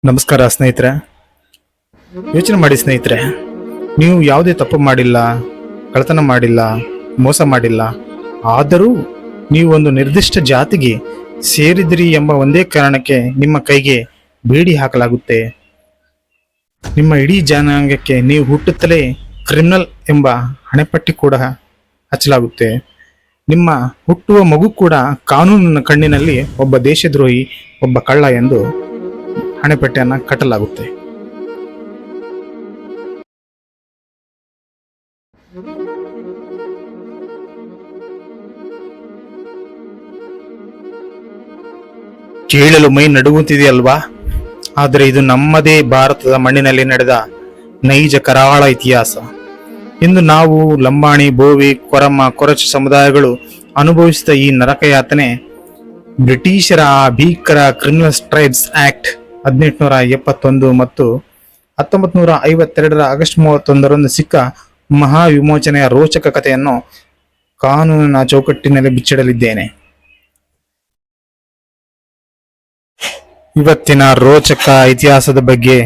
ನಮಸ್ಕಾರ ಸ್ನೇಹಿತರೆ. ಯೋಚನೆ ಮಾಡಿ ಸ್ನೇಹಿತರೆ, ನೀವು ಯಾವುದೇ ತಪ್ಪು ಮಾಡಿಲ್ಲ, ಕಳ್ಳತನ ಮಾಡಿಲ್ಲ, ಮೋಸ ಮಾಡಿಲ್ಲ, ಆದರೂ ನೀವು ಒಂದು ನಿರ್ದಿಷ್ಟ ಜಾತಿಗೆ ಸೇರಿದಿರಿ ಎಂಬ ಒಂದೇ ಕಾರಣಕ್ಕೆ ನಿಮ್ಮ ಕೈಗೆ ಬೇಡಿ ಹಾಕಲಾಗುತ್ತೆ. ನಿಮ್ಮ ಇಡೀ ಜನಾಂಗಕ್ಕೆ ನೀವು ಹುಟ್ಟುತ್ತಲೇ ಕ್ರಿಮಿನಲ್ ಎಂಬ ಹಣೆಪಟ್ಟಿ ಕೂಡ ಹಚ್ಚಲಾಗುತ್ತೆ. ನಿಮ್ಮ ಹುಟ್ಟುವ ಮಗು ಕೂಡ ಕಾನೂನಿನ ಕಣ್ಣಿನಲ್ಲಿ ಒಬ್ಬ ದೇಶದ್ರೋಹಿ, ಒಬ್ಬ ಕಳ್ಳ ಎಂದು ಹಣೆಪಟ್ಟಿಯನ್ನು ಕಟ್ಟಲಾಗುತ್ತೆ. ಕೇಳಲು ಮೈ ನಡುಗುತ್ತಿದೆಯಲ್ವಾ? ಆದರೆ ಇದು ನಮ್ಮದೇ ಭಾರತದ ಮಣ್ಣಿನಲ್ಲಿ ನಡೆದ ನೈಜ ಕರಾಳ ಇತಿಹಾಸ. ಇಂದು ನಾವು ಲಂಬಾಣಿ, ಬೋವಿ, ಕೊರಮ, ಕೊರಚ ಸಮುದಾಯಗಳು ಅನುಭವಿಸಿದ ಈ ನರಕಯಾತನೆ ಬ್ರಿಟಿಷರ ಆ ಭೀಕರ ಕ್ರಿಮಿನಲ್ ಟ್ರೈಬ್ಸ್ ಆಕ್ಟ್ 1871 ಮತ್ತು 1952 ಆಗಸ್ಟ್ 31 ಸಿಕ್ಕ ಮಹಾ ವಿಮೋಚನೆಯ ರೋಚಕ ಕಥೆಯನ್ನು ಕಾನೂನಿನ ಚೌಕಟ್ಟಿನಲ್ಲಿ ಬಿಚ್ಚಿಡಲಿದ್ದೇನೆ. ಇವತ್ತಿನ ರೋಚಕ ಇತಿಹಾಸದ ಬಗ್ಗೆ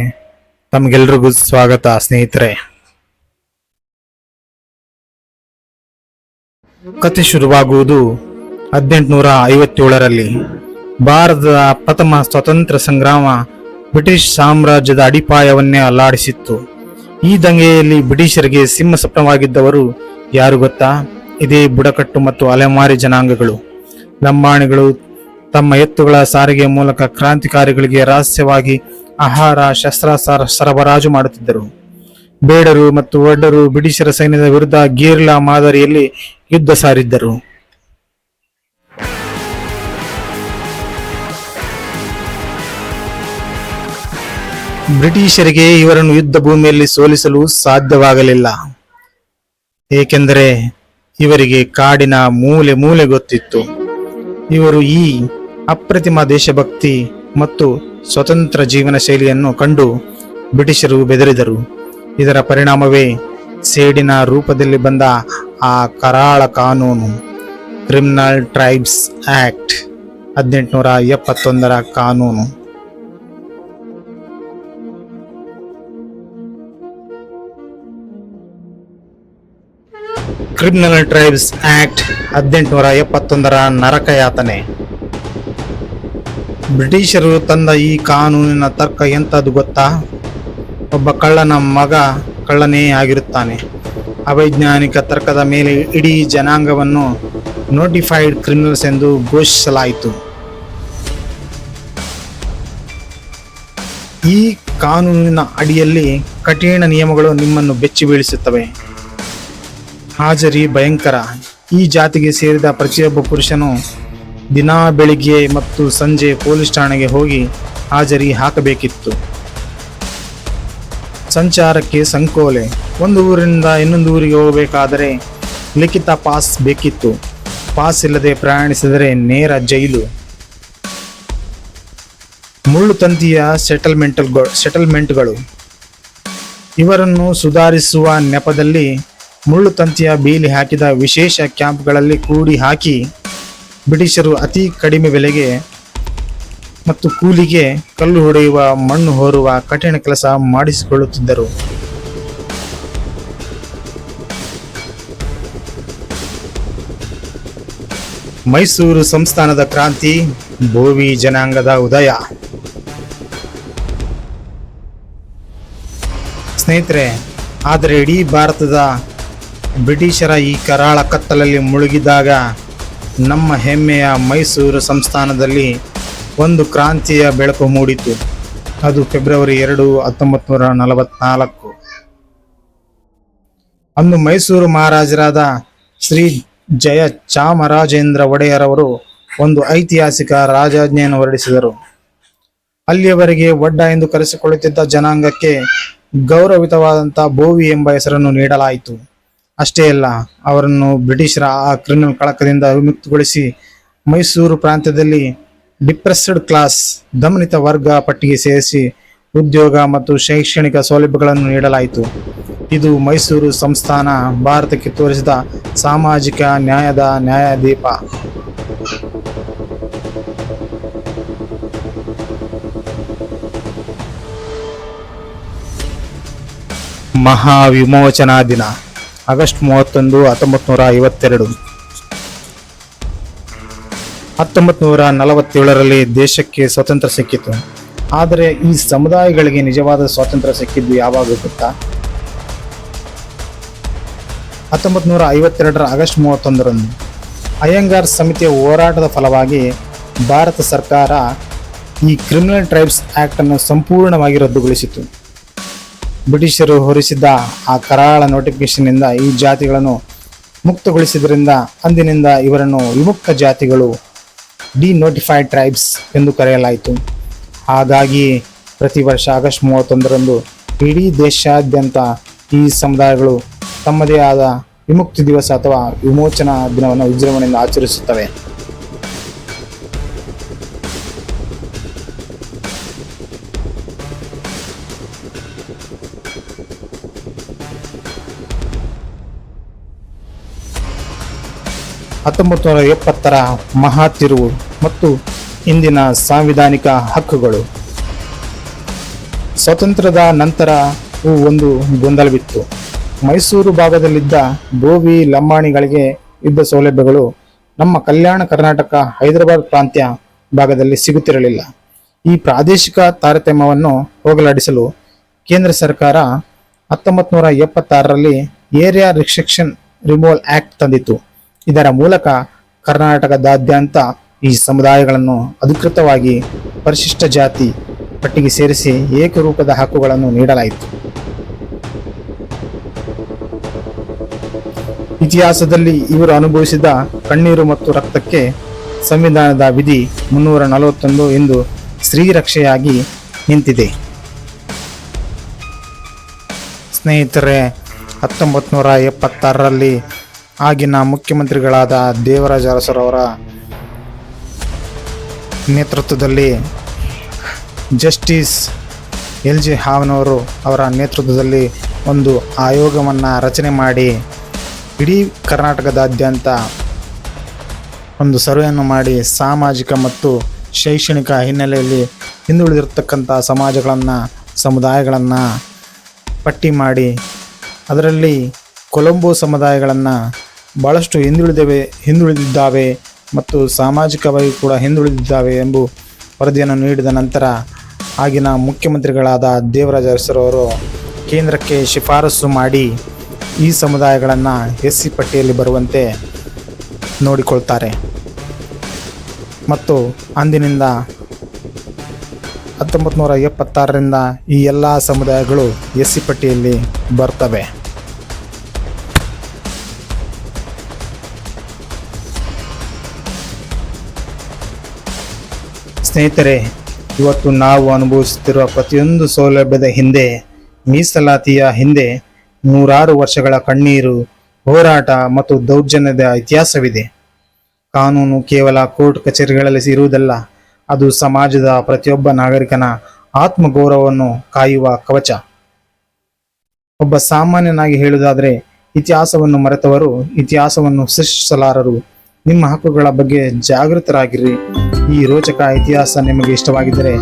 ತಮಗೆಲ್ರಿಗೂ ಸ್ವಾಗತ ಸ್ನೇಹಿತರೆ. ಕಥೆ ಶುರುವಾಗುವುದು 1857ರಲ್ಲಿ. ಭಾರತದ ಪ್ರಥಮ ಸ್ವತಂತ್ರ ಸಂಗ್ರಾಮ ಬ್ರಿಟಿಷ್ ಸಾಮ್ರಾಜ್ಯದ ಅಡಿಪಾಯವನ್ನೇ ಅಲ್ಲಾಡಿಸಿತ್ತು. ಈ ದಂಗೆಯಲ್ಲಿ ಬ್ರಿಟಿಷರಿಗೆ ಸಿಂಹ ಸ್ವಪ್ನವಾಗಿದ್ದವರು ಯಾರು ಗೊತ್ತಾ? ಇದೇ ಬುಡಕಟ್ಟು ಮತ್ತು ಅಲೆಮಾರಿ ಜನಾಂಗಗಳು. ಲಂಬಾಣಿಗಳು ತಮ್ಮ ಎತ್ತುಗಳ ಸಾರಿಗೆ ಮೂಲಕ ಕ್ರಾಂತಿಕಾರಿಗಳಿಗೆ ರಹಸ್ಯವಾಗಿ ಆಹಾರ, ಶಸ್ತ್ರಾಸ್ತ್ರ ಸರಬರಾಜು ಮಾಡುತ್ತಿದ್ದರು. ಬೇಡರು ಮತ್ತು ಒಡ್ಡರು ಬ್ರಿಟಿಷರ ಸೈನ್ಯದ ವಿರುದ್ಧ ಗೇರಿಲ್ಲಾ ಮಾದರಿಯಲ್ಲಿ ಯುದ್ಧ ಸಾರಿದ್ದರು. ಬ್ರಿಟಿಷರಿಗೆ ಇವರನ್ನು ಯುದ್ಧ ಭೂಮಿಯಲ್ಲಿ ಸೋಲಿಸಲು ಸಾಧ್ಯವಾಗಲಿಲ್ಲ. ಏಕೆಂದರೆ ಇವರಿಗೆ ಕಾಡಿನ ಮೂಲೆ ಮೂಲೆ ಗೊತ್ತಿತ್ತು. ಇವರು ಈ ಅಪ್ರತಿಮ ದೇಶಭಕ್ತಿ ಮತ್ತು ಸ್ವತಂತ್ರ ಜೀವನ ಶೈಲಿಯನ್ನು ಕಂಡು ಬ್ರಿಟಿಷರು ಬೆದರಿದರು. ಇದರ ಪರಿಣಾಮವೇ ಸೇಡಿನ ರೂಪದಲ್ಲಿ ಬಂದ ಆ ಕರಾಳ ಕಾನೂನು, ಕ್ರಿಮಿನಲ್ ಟ್ರೈಬ್ಸ್ ಆಕ್ಟ್ 1871 ಕಾನೂನು. Criminal tribes act 1871 ನರಕಯಾತನೆ. ಬ್ರಿಟಿಷರು ತಂದ ಈ ಕಾನೂನಿನ ತರ್ಕ ಎಂಥದ್ದು ಗೊತ್ತಾ? ಒಬ್ಬ ಕಳ್ಳನ ಮಗ ಕಳ್ಳನೇ ಆಗಿರುತ್ತಾನೆ. ಅವೈಜ್ಞಾನಿಕ ತರ್ಕದ ಮೇಲೆ ಇಡೀ ಜನಾಂಗವನ್ನು ನೋಟಿಫೈಡ್ ಕ್ರಿಮಿನಲ್ಸ್ ಎಂದು ಘೋಷಿಸಲಾಯಿತು. ಈ ಕಾನೂನಿನ ಅಡಿಯಲ್ಲಿ ಕಠಿಣ ನಿಯಮಗಳು ನಿಮ್ಮನ್ನು ಬೆಚ್ಚಿ ಬೀಳಿಸುತ್ತವೆ. ಹಾಜರಿ ಭಯಂಕರ. ಈ ಜಾತಿಗೆ ಸೇರಿದ ಪ್ರತಿಯೊಬ್ಬ ಪುರುಷನು ದಿನಾ ಬೆಳಿಗ್ಗೆ ಮತ್ತು ಸಂಜೆ ಪೊಲೀಸ್ ಠಾಣೆಗೆ ಹೋಗಿ ಹಾಜರಿ ಹಾಕಬೇಕಿತ್ತು. ಸಂಚಾರಕ್ಕೆ ಸಂಕೋಲೆ. ಒಂದು ಊರಿನಿಂದ ಇನ್ನೊಂದು ಊರಿಗೆ ಹೋಗಬೇಕಾದರೆ ಲಿಖಿತ ಪಾಸ್ ಬೇಕಿತ್ತು. ಪಾಸ್ ಇಲ್ಲದೆ ಪ್ರಯಾಣಿಸಿದರೆ ನೇರ ಜೈಲು. ಮುಳ್ಳು ತಂತಿಯ ಸೆಟಲ್ಮೆಂಟ್ಗಳು. ಇವರನ್ನು ಸುಧಾರಿಸುವ ನೆಪದಲ್ಲಿ ಮುಳ್ಳು ತಂತಿಯ ಬೇಲಿ ಹಾಕಿದ ವಿಶೇಷ ಕ್ಯಾಂಪ್ಗಳಲ್ಲಿ ಕೂಡಿ ಹಾಕಿ ಬ್ರಿಟಿಷರು ಅತಿ ಕಡಿಮೆ ಬೆಲೆಗೆ ಮತ್ತು ಕೂಲಿಗೆ ಕಲ್ಲು ಹೊಡೆಯುವ, ಮಣ್ಣು ಹೊರುವ ಕಠಿಣ ಕೆಲಸ ಮಾಡಿಸಿಕೊಳ್ಳುತ್ತಿದ್ದರು. ಮೈಸೂರು ಸಂಸ್ಥಾನದ ಕ್ರಾಂತಿ, ಬೋವಿ ಜನಾಂಗದ ಉದಯ. ಸ್ನೇಹಿತರೆ, ಆದರೆ ಇಡೀ ಭಾರತದ ಬ್ರಿಟಿಷರ ಈ ಕರಾಳ ಕತ್ತಲಲ್ಲಿ ಮುಳುಗಿದಾಗ ನಮ್ಮ ಹೆಮ್ಮೆಯ ಮೈಸೂರು ಸಂಸ್ಥಾನದಲ್ಲಿ ಒಂದು ಕ್ರಾಂತಿಯ ಬೆಳಕು ಮೂಡಿತು. ಅದು ಫೆಬ್ರವರಿ 2, 1944. ಅಂದು ಮೈಸೂರು ಮಹಾರಾಜರಾದ ಶ್ರೀ ಜಯ ಚಾಮರಾಜೇಂದ್ರ ಒಡೆಯರವರು ಒಂದು ಐತಿಹಾಸಿಕ ರಾಜಾಜ್ಞೆಯನ್ನು ಹೊರಡಿಸಿದರು. ಅಲ್ಲಿಯವರೆಗೆ ಒಡ್ಡ ಎಂದು ಕರೆಸಿಕೊಳ್ಳುತ್ತಿದ್ದ ಜನಾಂಗಕ್ಕೆ ಗೌರವಿತವಾದಂಥ ಬೋವಿ ಎಂಬ ಹೆಸರನ್ನು ನೀಡಲಾಯಿತು. ಅಷ್ಟೇ ಅಲ್ಲ, ಅವರನ್ನು ಬ್ರಿಟಿಷರ ಆ ಕ್ರಿಮಿನಲ್ ಕಳಕದಿಂದ ವಿಮುಕ್ತಗೊಳಿಸಿ ಮೈಸೂರು ಪ್ರಾಂತ್ಯದಲ್ಲಿ ಡಿಪ್ರೆಸ್ಡ್ ಕ್ಲಾಸ್, ದಮನಿತ ವರ್ಗ ಪಟ್ಟಿಗೆ ಸೇರಿಸಿ ಉದ್ಯೋಗ ಮತ್ತು ಶೈಕ್ಷಣಿಕ ಸೌಲಭ್ಯಗಳನ್ನು ನೀಡಲಾಯಿತು. ಇದು ಮೈಸೂರು ಸಂಸ್ಥಾನ ಭಾರತಕ್ಕೆ ತೋರಿಸಿದ ಸಾಮಾಜಿಕ ನ್ಯಾಯದ ನ್ಯಾಯದೀಪ. ಮಹಾವಿಮೋಚನಾ ದಿನ ಆಗಸ್ಟ್ 31, 1952. 1947ರಲ್ಲಿ ದೇಶಕ್ಕೆ ಸ್ವಾತಂತ್ರ್ಯ ಸಿಕ್ಕಿತು. ಆದರೆ ಈ ಸಮುದಾಯಗಳಿಗೆ ನಿಜವಾದ ಸ್ವಾತಂತ್ರ್ಯ ಸಿಕ್ಕಿದ್ದು ಯಾವಾಗ ಗೊತ್ತಾ? 1952ರ ಆಗಸ್ಟ್ 31ರಂದು. ಅಯ್ಯಂಗಾರ್ ಸಮಿತಿಯ ಹೋರಾಟದ ಫಲವಾಗಿ ಭಾರತ ಸರ್ಕಾರ ಈ ಕ್ರಿಮಿನಲ್ ಟ್ರೈಬ್ಸ್ ಆ್ಯಕ್ಟನ್ನು ಸಂಪೂರ್ಣವಾಗಿ ರದ್ದುಗೊಳಿಸಿತು. ಬ್ರಿಟಿಷರು ಹೊರಿಸಿದ್ದ ಆ ಕರಾಳ ನೋಟಿಫಿಕೇಶನ್ನಿಂದ ಈ ಜಾತಿಗಳನ್ನು ಮುಕ್ತಗೊಳಿಸಿದ್ರಿಂದ ಅಂದಿನಿಂದ ಇವರನ್ನು ವಿಮುಕ್ತ ಜಾತಿಗಳು, ಡಿನೋಟಿಫೈಡ್ ಟ್ರೈಬ್ಸ್ ಎಂದು ಕರೆಯಲಾಯಿತು. ಹಾಗಾಗಿ ಪ್ರತಿ ವರ್ಷ ಆಗಸ್ಟ್ 31ರಂದು ಇಡೀ ದೇಶಾದ್ಯಂತ ಈ ಸಮುದಾಯಗಳು ತಮ್ಮದೇ ಆದ ವಿಮುಕ್ತಿ ದಿವಸ ಅಥವಾ ವಿಮೋಚನಾ ದಿನವನ್ನು ವಿಜೃಂಭಣೆಯಿಂದ ಆಚರಿಸುತ್ತವೆ. ರ ಮಹಾ ತಿರುವು ಮತ್ತು ಇಂದಿನ ಸಾಂವಿಧಾನಿಕ ಹಕ್ಕುಗಳು. ಸ್ವಾತಂತ್ರ್ಯದ ನಂತರವೂ ಒಂದು ಗೊಂದಲವಿತ್ತು. ಮೈಸೂರು ಭಾಗದಲ್ಲಿದ್ದ ಬೋವಿ ಲಂಬಾಣಿಗಳಿಗೆ ಇದ್ದ ಸೌಲಭ್ಯಗಳು ನಮ್ಮ ಕಲ್ಯಾಣ ಕರ್ನಾಟಕ, ಹೈದರಾಬಾದ್ ಪ್ರಾಂತ್ಯ ಭಾಗದಲ್ಲಿ ಸಿಗುತ್ತಿರಲಿಲ್ಲ. ಈ ಪ್ರಾದೇಶಿಕ ತಾರತಮ್ಯವನ್ನು ಹೋಗಲಾಡಿಸಲು ಕೇಂದ್ರ ಸರ್ಕಾರ 1976ರಲ್ಲಿ ಏರಿಯಾ ರಿಸ್ಟ್ರಿಕ್ಷನ್ ರಿಮೂವಲ್ ಆಕ್ಟ್ ತಂದಿತು. ಇದರ ಮೂಲಕ ಕರ್ನಾಟಕದಾದ್ಯಂತ ಈ ಸಮುದಾಯಗಳನ್ನು ಅಧಿಕೃತವಾಗಿ ಪರಿಶಿಷ್ಟ ಜಾತಿ ಪಟ್ಟಿಗೆ ಸೇರಿಸಿ ಏಕರೂಪದ ಹಕ್ಕುಗಳನ್ನು ನೀಡಲಾಯಿತು. ಇತಿಹಾಸದಲ್ಲಿ ಇವರು ಅನುಭವಿಸಿದ ಕಣ್ಣೀರು ಮತ್ತು ರಕ್ತಕ್ಕೆ ಸಂವಿಧಾನದ ವಿಧಿ 341 ಎಂದು ಶ್ರೀರಕ್ಷೆಯಾಗಿ ನಿಂತಿದೆ. ಸ್ನೇಹಿತರೆ, 1976ರಲ್ಲಿ ಆಗಿನ ಮುಖ್ಯಮಂತ್ರಿಗಳಾದ ದೇವರಾಜ ಅರಸರವರ ನೇತೃತ್ವದಲ್ಲಿ ಜಸ್ಟಿಸ್ LG ಹಾವನವರು ಅವರ ನೇತೃತ್ವದಲ್ಲಿ ಒಂದು ಆಯೋಗವನ್ನು ರಚನೆ ಮಾಡಿ ಇಡೀ ಕರ್ನಾಟಕದಾದ್ಯಂತ ಒಂದು ಸರ್ವೆಯನ್ನು ಮಾಡಿ ಸಾಮಾಜಿಕ ಮತ್ತು ಶೈಕ್ಷಣಿಕ ಹಿನ್ನೆಲೆಯಲ್ಲಿ ಹಿಂದುಳಿದಿರತಕ್ಕಂಥ ಸಮಾಜಗಳನ್ನು, ಸಮುದಾಯಗಳನ್ನು ಪಟ್ಟಿ ಮಾಡಿ ಅದರಲ್ಲಿ ಕೊಲಂಬೋ ಸಮುದಾಯಗಳನ್ನು ಭಾಳಷ್ಟು ಹಿಂದುಳಿದಿದ್ದಾವೆ ಮತ್ತು ಸಾಮಾಜಿಕವಾಗಿ ಕೂಡ ಹಿಂದುಳಿದಿದ್ದಾವೆ ಎಂಬ ವರದಿಯನ್ನು ನೀಡಿದ ನಂತರ ಆಗಿನ ಮುಖ್ಯಮಂತ್ರಿಗಳಾದ ದೇವರಾಜ ಅರಸರವರು ಕೇಂದ್ರಕ್ಕೆ ಶಿಫಾರಸು ಮಾಡಿ ಈ ಸಮುದಾಯಗಳನ್ನು SC ಪಟ್ಟಿಯಲ್ಲಿ ಬರುವಂತೆ ನೋಡಿಕೊಳ್ತಾರೆ ಮತ್ತು ಅಂದಿನಿಂದ 1976ರಿಂದ ಈ ಎಲ್ಲ ಸಮುದಾಯಗಳು SC ಪಟ್ಟಿಯಲ್ಲಿ ಬರ್ತವೆ. ಸ್ನೇಹಿತರೆ, ಇವತ್ತು ನಾವು ಅನುಭವಿಸುತ್ತಿರುವ ಪ್ರತಿಯೊಂದು ಸೌಲಭ್ಯದ ಹಿಂದೆ, ಮೀಸಲಾತಿಯ ಹಿಂದೆ ನೂರಾರು ವರ್ಷಗಳ ಕಣ್ಣೀರು, ಹೋರಾಟ ಮತ್ತು ದೌರ್ಜನ್ಯದ ಇತಿಹಾಸವಿದೆ. ಕಾನೂನು ಕೇವಲ ಕೋರ್ಟ್ ಕಚೇರಿಗಳಲ್ಲಿ ಇರುವುದಲ್ಲ, ಅದು ಸಮಾಜದ ಪ್ರತಿಯೊಬ್ಬ ನಾಗರಿಕನ ಆತ್ಮಗೌರವವನ್ನು ಕಾಯುವ ಕವಚ. ಒಬ್ಬ ಸಾಮಾನ್ಯನಾಗಿ ಹೇಳುವುದಾದರೆ, ಇತಿಹಾಸವನ್ನು ಮರೆತವರು ಇತಿಹಾಸವನ್ನು ಸೃಷ್ಟಿಸಲಾರರು. ನಿಮ್ಮ ಹಕ್ಕುಗಳ ಬಗ್ಗೆ ಜಾಗೃತರಾಗಿರಿ. ಈ ರೋಚಕ ಇತಿಹಾಸ ನಿಮಗೆ ಇಷ್ಟವಾಗಿದ್ದರೆ